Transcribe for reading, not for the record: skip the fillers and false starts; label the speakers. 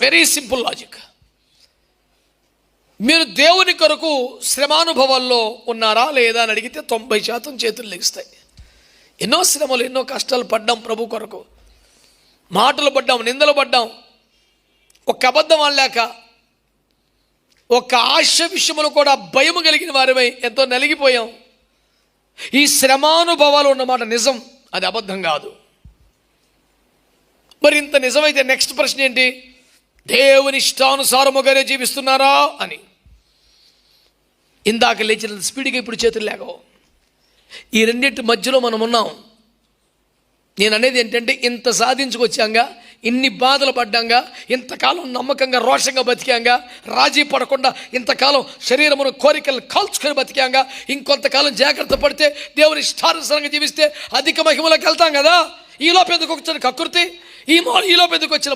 Speaker 1: Very simple logic. మీరు దేవుని కొరకు శ్రమానుభవాల్లో ఉన్నారా లేదా అని అడిగితే 90% చేతులు లెగిస్తాయి. ఎన్నో శ్రమలు, ఎన్నో కష్టాలు పడ్డాం ప్రభు కొరకు, మాటలు పడ్డాం, నిందలు పడ్డాం, ఒక అబద్ధం అనలేక, ఒక ఆశ విషయంలో కూడా భయం కలిగిన వారిపై ఎంతో నలిగిపోయాం. ఈ శ్రమానుభవాలు ఉన్నమాట నిజం, అది అబద్ధం కాదు. మరి ఇంత నిజమైతే నెక్స్ట్ ప్రశ్న ఏంటి? దేవుని ఇష్టానుసారముగానే జీవిస్తున్నారా అని. ఇందాక లేచిన స్పీడ్గా ఇప్పుడు చేతులు లేకవు. ఈ రెండింటి మధ్యలో మనం ఉన్నాం. నేను అనేది ఏంటంటే, ఇంత సాధించుకొచ్చాంగా, ఇన్ని బాధలు పడ్డాంగా, ఇంతకాలం నమ్మకంగా రోషంగా బతికాంగా, రాజీ పడకుండా ఇంతకాలం శరీరమును కోరికలను కాల్చుకొని బతికాంగా, ఇంకొంతకాలం జాగ్రత్త పడితే దేవుని ఇష్టానుసారంగా జీవిస్తే అధిక మహిమలోకి వెళ్తాం కదా. ఈలోపు ఎందుకు వచ్చిన కకృతి, ఈలోపు ఎందుకు వచ్చిన